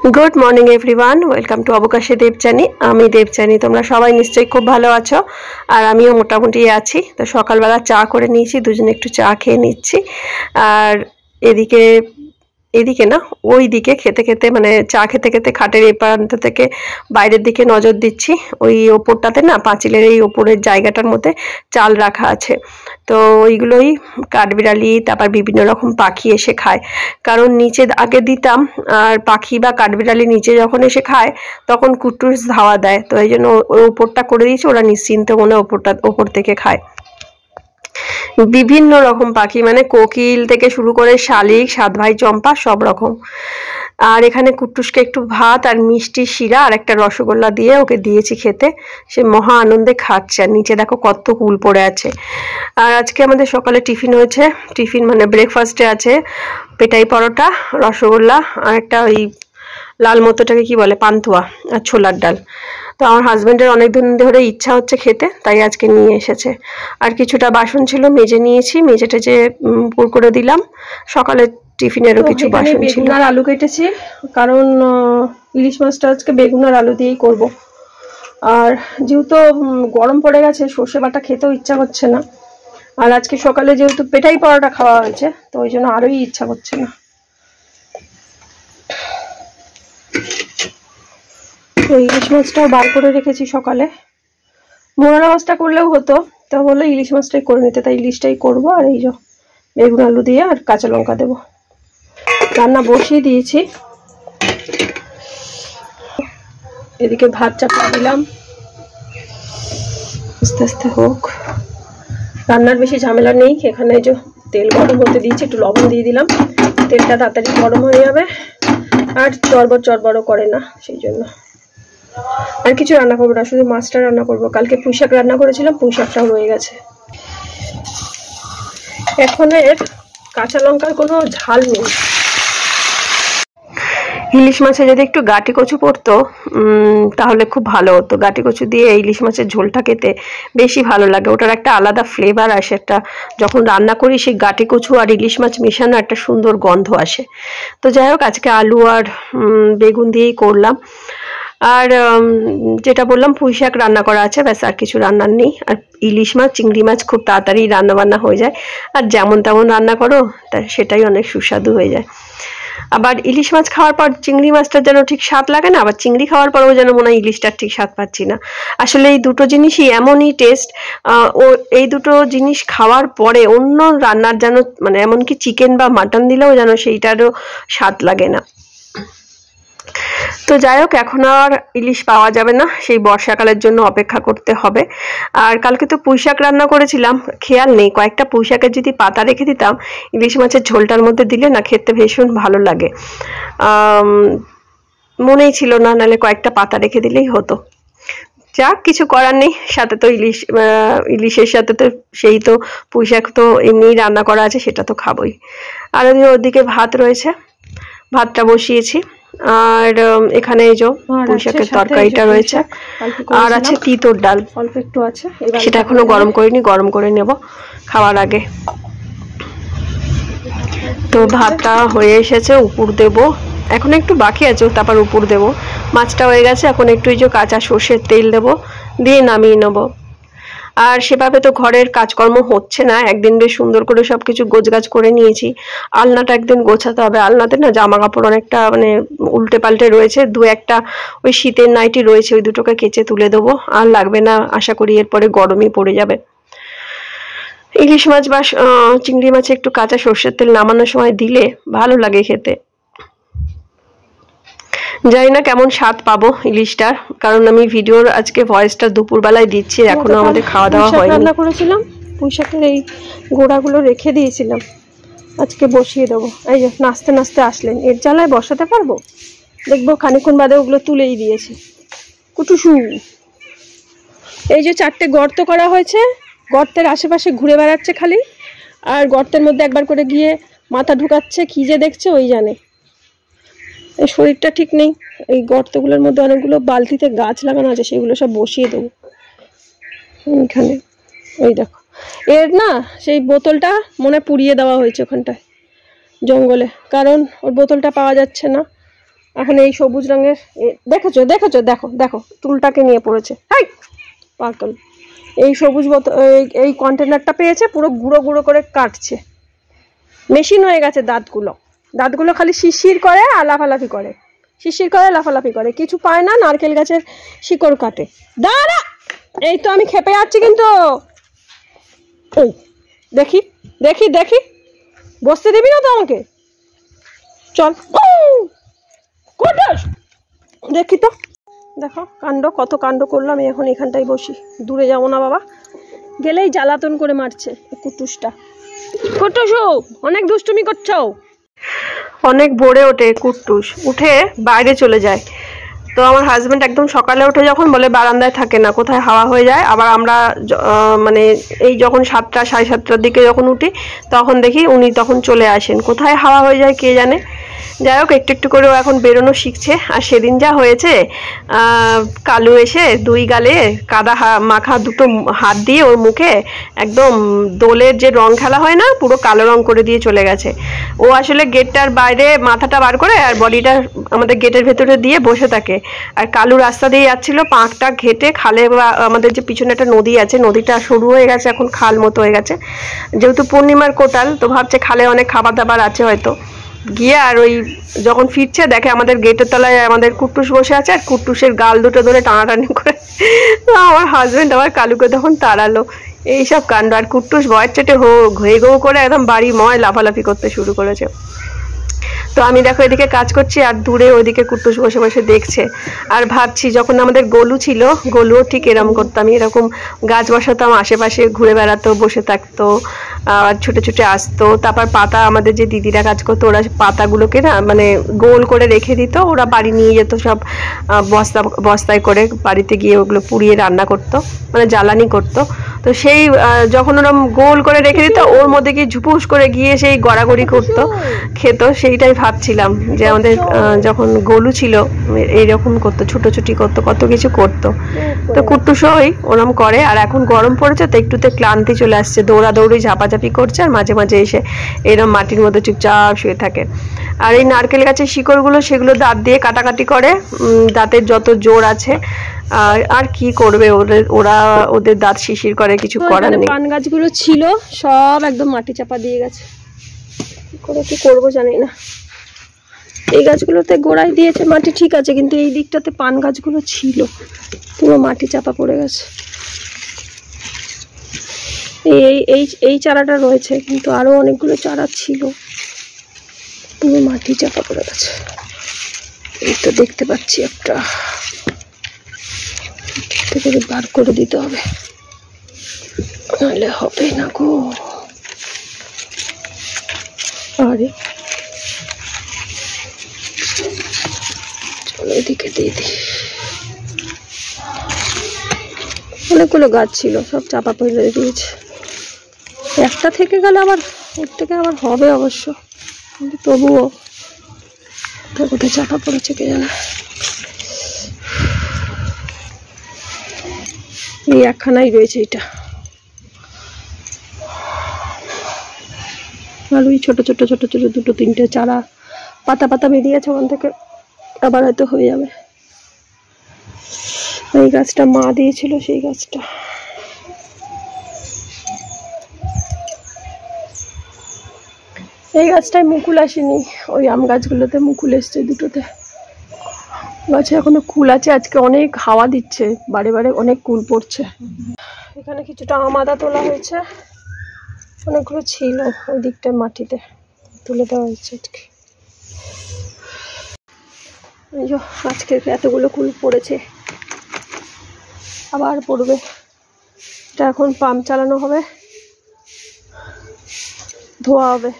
Good morning everyone welcome to अवकाशे देवचानी। आमी देवचानी, तोमरा सबाई निश्चयई खूब भालो आछो और आमिओ मोटामुटी आछि। तो सकालबेला चा करे निয়েছি, दुजोने एकटु चा खेये निচ্ছি। और एदिके एदिके ना ओई दिके खेते खेते माने चा खेते खेते खाटेर ए प्रान्त थेके बाइरेर दिके नजर दिচ্ছি। ओई ओपरटाते ना पाঁচিলের এই ওপরের জায়গাটার মধ্যে চাল রাখা আছে। তো ওইগুলোই কাঠবিড়ালি তারপর বিভিন্ন রকম পাখি এসে খায়। কারণ নিচে আগে দিতাম আর পাখি বা কাঠবিড়ালি নিচে যখন এসে খায় তখন কুটুস ধাওয়া দেয়। তো এই জন্য ওই ওপরটা করে দিয়েছি, ওরা নিশ্চিন্তে মনে ওপর থেকে খায়। বিভিন্ন রকম পাখি মানে কোকিল থেকে শুরু করে শালিক, সাত ভাই চম্পা সব রকম। আর এখানে কুট্টুসকে একটু ভাত আর মিষ্টি শিরা আর একটা রসগোল্লা দিয়ে ওকে দিয়েছি খেতে। সে মহা আনন্দে খাচ্ছে। আর নিচে দেখো কত কুল পড়ে আছে। আর আজকে আমাদের সকালে টিফিন হয়েছে, টিফিন মানে ব্রেকফাস্টে আছে পেটাই পরোটা, রসগোল্লা আর একটা ওই লাল মতোটাকে কি বলে পান্তুয়া আর ছোলার ডাল। তো আমার হাজবেন্ডের অনেক দিন ধরে ইচ্ছা হচ্ছে খেতে, তাই আজকে নিয়ে এসেছে। আর কিছুটা বাসন ছিল মেজে নিয়েছি, মেজে টেজে পুর করে দিলাম। সকালে টিফিনেরও কিছু বাসন ছিল। বেগুন আর আলু কেটেছি, কারণ ইলিশ মাছটা আজকে বেগুন আর আলু দিয়েই করব। আর যেহেতু গরম পড়ে গেছে সর্ষে বাটা খেতেও ইচ্ছা করছে না। আর আজকে সকালে যেহেতু পেটাই পরোটা খাওয়া হয়েছে তো ওই জন্য আরোই ইচ্ছা করছে না। তো ইলিশ মাছটাও বার করে রেখেছি সকালে। মোরলা মাছটা করলেও হতো, তো বললো ইলিশ মাছটাই করে নিতে, তাই ইলিশটাই করবো। আর এই যে বেগুন আলু দিয়ে আর কাঁচা লঙ্কা দেবো। রান্না বসিয়ে দিয়েছি, এদিকে ভাত চাপিয়ে দিলাম, আস্তে আস্তে হোক। রান্নার বেশি ঝামেলা নেই। এখানে যে তেল গরম হতে দিয়েছি, একটু লবণ দিয়ে দিলাম, তেলটা তাড়াতাড়ি গরম হয়ে যাবে আর চড়বড়ও করে না, সেই জন্য। আর কিছু রান্না করবো না, শুধু মাছটা রান্না করবো। কালকে পুঁই শাক রান্না করেছিলাম, পুঁই শাকটাও রয়ে গেছে। এখন এর কাঁচা লঙ্কার কোনো ঝাল নেই। ইলিশ মাছে যদি একটু গাটি কচু পড়তো তাহলে খুব ভালো হতো। গাটি কচু দিয়ে ইলিশ মাছের ঝোলটা খেতে বেশি ভালো লাগে, ওটার একটা আলাদা ফ্লেভার আসে। একটা যখন রান্না করি সেই গাটি কচু আর ইলিশ মাছ মেশানো একটা সুন্দর গন্ধ আসে। তো যাই হোক, আজকে আলু আর বেগুন দিয়েই করলাম। আর যেটা বললাম পুঁই শাক রান্না করা আছে, ব্যাস আর কিছু রান্নার নেই। আর ইলিশ মাছ চিংড়ি মাছ খুব তাড়াতাড়ি রান্না বান্না হয়ে যায়। আর যেমন তেমন রান্না করো তা সেটাই অনেক সুস্বাদু হয়ে যায়। আবার ইলিশ মাছ খাওয়ার পর চিংড়ি মাছটা যেন ঠিক স্বাদ লাগে না, আবার চিংড়ি খাওয়ার পরেও যেন মনে হয় ইলিশটার ঠিক স্বাদ পাচ্ছি না। আসলে এই দুটো জিনিসই এমনই টেস্ট, ও এই দুটো জিনিস খাওয়ার পরে অন্য রান্নার যেন মানে এমনকি চিকেন বা মাটন দিলেও যেন সেইটারও স্বাদ লাগে না। তো যাই হোক, এখন আর ইলিশ পাওয়া যাবে না, সেই বর্ষাকালের জন্য অপেক্ষা করতে হবে। আর কালকে তো পুঁই শাক রান্না করেছিলাম, খেয়াল নেই কয়েকটা পুঁই শাকের যদি পাতা রেখে দিতাম ইলিশ মাছের ঝোলটার মধ্যে দিলে না খেতে ভীষণ ভালো লাগে। মনেই ছিল না, নাহলে কয়েকটা পাতা রেখে দিলেই হতো। যাক, কিছু করার নেই। সাথে তো ইলিশের সাথে তো সেই তো পুঁই শাক তো এমনিই রান্না করা আছে, সেটা তো খাবোই। আর ওদিকে ভাত রয়েছে, ভাতটা বসিয়েছি। আর এখানে এই যে পুঁই শাকের তরকারিটা রয়েছে, আর আছে তিতর ডাল অল্প একটু আছে, সেটা এখনো গরম করিনি, গরম করে নেব খাওয়ার আগে। তো ভাতটা হয়ে এসেছে, উপর দেব। এখন একটু বাকি আছে, তারপর উপর দেব। মাছটা হয়ে গেছে, এখন একটু এই যে কাঁচা সর্ষের তেল দেব, দিয়ে নামিয়ে নেব। আর সেভাবে তো ঘরের কাজকর্ম হচ্ছে না, একদিন বেশ সুন্দর করে সবকিছু গোছগাছ করে নিয়েছি। আলনাটা একদিন গোছাতে হবে। আলনাতে না জামা কাপড় অনেকটা মানে উল্টে পাল্টে রয়েছে, দু একটা ওই শীতের নাইটি রয়েছে, ওই দুটোকে কেচে তুলে দেবো। আর লাগবে না আশা করি, এরপরে গরমই পড়ে যাবে। ইলিশ মাছ বা চিংড়ি মাছে একটু কাঁচা সর্ষের তেল নামানোর সময় দিলে ভালো লাগে খেতে। জানি না কেমন স্বাদ পাবো ইলিশটার, কারণ আমি ভিডিওর আজকে ভয়েসটা দুপুরবেলায় দিচ্ছি, এখনো আমাদের খাওয়া দাওয়া হয়নি। রান্না করেছিলাম, পুঁই শাকের এই গোড়াগুলো রেখে দিয়েছিলাম, আজকে বসিয়ে দেবো। এই যে নাচতে নাচতে আসলেন, এর জ্বালায় বসাতে পারবো? দেখবো খানিক্ষণ বাদে ওগুলো তুলেই দিয়েছে। কুটুসু, এই যে 4টে গর্ত করা হয়েছে, গর্তের আশেপাশে ঘুরে বেড়াচ্ছে খালি, আর গর্তের মধ্যে একবার করে গিয়ে মাথা ঢুকাচ্ছে, কি যে দেখছে ওই জানে। এই শরীরটা ঠিক নেই। এই গর্তগুলোর মধ্যে অনেকগুলো বালতিতে গাছ লাগানো আছে, সেগুলো সব বসিয়ে দেবো এইখানে। ওই দেখো, এর না সেই বোতলটা মনে পুড়িয়ে দেওয়া হয়েছে ওখানটায় জঙ্গলে, কারণ ওর বোতলটা পাওয়া যাচ্ছে না। এখন এই সবুজ রঙের দেখেছো দেখেছো, দেখো দেখো টুলটাকে নিয়ে পড়েছে। হাই পাগল, এই সবুজ এই কন্টেনারটা পেয়েছে, পুরো গুঁড়ো গুঁড়ো করে কাটছে। মেশিন হয়ে গেছে দাঁতগুলো, দাঁতগুলো খালি শিরশির করে আর লাফালাফি করে, শিরশির করে লাফালাফি করে, কিছু পায় না, নারকেল গাছের শিকড় কাটে। দাঁড়া, এই তো আমি খেপে যাচ্ছি কিন্তু। ওই দেখি দেখি দেখি, বসতে দিবি না তো আমাকে, চল দেখি তো। দেখো কাণ্ড, কত কাণ্ড করলাম। এখন এখানটাই বসি, দূরে যাবো না বাবা, গেলেই জ্বালাতন করে মারছে কুটুসটা। কুটুসু অনেক দুষ্টুমি করছো। অনেক ভোরে ওঠে কুটুস, উঠে বাইরে চলে যায়। তো আমার হাজব্যান্ড একদম সকালে উঠে যখন বলে বারান্দায় থাকে না, কোথায় হাওয়া হয়ে যায়। আবার আমরা মানে এই যখন 7টা সাড়ে 7টার দিকে যখন উঠি তখন দেখি উনি তখন চলে আসেন, কোথায় হাওয়া হয়ে যায় কে জানে। যাই হোক, একটু একটু করে এখন বেরোনো শিখছে। আর সেদিন যা হয়েছে, কালু এসে 2 গালে কাদা মাখা 2টো হাত দিয়ে ওর মুখে একদম দোলের যে রং খেলা হয় না, পুরো কালো রং করে দিয়ে চলে গেছে। ও আসলে গেটটার বাইরে মাথাটা বার করে আর বডিটা আমাদের গেটের ভেতরে দিয়ে বসে থাকে। আর কালু রাস্তা দিয়ে যাচ্ছিল, পাঁকটা ঘেটে খালে, আমাদের যে পিছনে একটা নদী আছে, নদীটা সরু হয়ে গেছে, এখন খাল মতো হয়ে গেছে। যেহেতু পূর্ণিমার কোটাল, তো ভাবছে খালে অনেক খাবার দাবার আছে হয়তো। গিয়ে আর ওই যখন ফিরছে দেখে আমাদের গেটের তলায় আমাদের কুটুস বসে আছে, আর কুটুসের গাল দুটো ধরে টানাটানি করে আমার হাজবেন্ড আবার কালুকে তখন তাড়ালো। এইসব কাণ্ড। আর কুটুস ভয়ের চেটে ঘয়ে ঘো করে একদম বাড়ি ময় লাফালাফি করতে শুরু করেছে। তো আমি দেখো এদিকে কাজ করছি আর দূরে ওইদিকে কুটুস বসে বসে দেখছে। আর ভাবছি যখন আমাদের গোলু ছিল, গোলুও ঠিক এরকম করতাম, এরকম গাছ বসাতাম, আশেপাশে ঘুরে বেড়াতো, বসে থাকতো, আর ছুটে ছুটে আসতো। তারপর পাতা, আমাদের যে দিদিরা কাজ করতো, ওরা পাতাগুলোকে না মানে গোল করে রেখে দিত, ওরা বাড়ি নিয়ে যেত সব বস্তায় করে, বাড়িতে গিয়ে ওগুলো পুড়িয়ে রান্না করতো, মানে জ্বালানি করতো। তো সেই যখন ওরা গোল করে রেখে দিত, ওর মধ্যে গিয়ে ঝুপুস করে গিয়ে সেই গড়াগড়ি করতো, খেত। সেইটাই ভাবছিলাম যে আমাদের যখন গোলু ছিল এইরকম করতো, ছুটোছুটি করতো, কত কিছু করতো। তো কুটুসই ওরম করে। আর এখন গরম পড়েছে তো একটুতে ক্লান্তি চলে আসছে, দৌড়াদৌড়ি ঝাপাঝাপি করছে, আর মাঝে মাঝে এসে এরম মাটির মধ্যে চুপচাপ শুয়ে থাকে। আর এই নারকেল গাছের শিকড়গুলো, সেগুলো দাঁত দিয়ে কাটাকাটি করে, দাঁতের যত জোর আছে। আর কি করবে, ওদের দাঁত শিশির করে, কিছু করার নেই। পান গাছগুলো ছিল সব একদম মাটি চাপা দিয়ে গেছে, কি করবো জানি না। এই গাছগুলোতে গোড়ায় দিয়েছে মাটি ঠিক আছে, কিন্তু এই দিকটাতে পান গাছগুলো ছিল, পুরো মাটি চাপা পড়ে গেছে। এই চারাটা রয়েছে, কিন্তু আরো অনেকগুলো চারা ছিল, পুরো মাটি চাপা পড়ে গেছে। এই তো দেখতে পাচ্ছি একটা, করে বার করে দিতে হবে, নাহলে হবে না গো। আরে চলো এদিকে দিয়ে দিই। অনেকগুলো গাছ ছিল, সব চাপা পড়ে দিয়েছে। একটা থেকে গেলে আবার ওর থেকে আবার হবে অবশ্য, কিন্তু তবুও কোথায় চাপা পড়েছে কে জানে। এই একখানাই রয়েছে এটা, আর ওই ছোট ছোট ছোট ছোট 2-3টে চারা পাতা পাতা বেরিয়েছে, ওখান থেকে আবার হয়তো হয়ে যাবে। এই গাছটা মা দিয়েছিল, সেই গাছটা। এই গাছটায় মুকুল আসেনি, ওই আম গাছগুলোতে মুকুল এসছে, 2টোতে। গাছে এখনো কুল আছে, আজকে অনেক হাওয়া দিচ্ছে, বারে বারে অনেক কুল পড়ছে। এখানে কিছুটা আম আদা তোলা হয়েছে, অনেকগুলো ছিল ওই দিকটার মাটিতে, তুলে দেওয়া হয়েছে আজকে। আজকে এতগুলো কুল পড়েছে, আবার পড়বে। এটা এখন পাম্প চালানো হবে, ধোয়া হবে।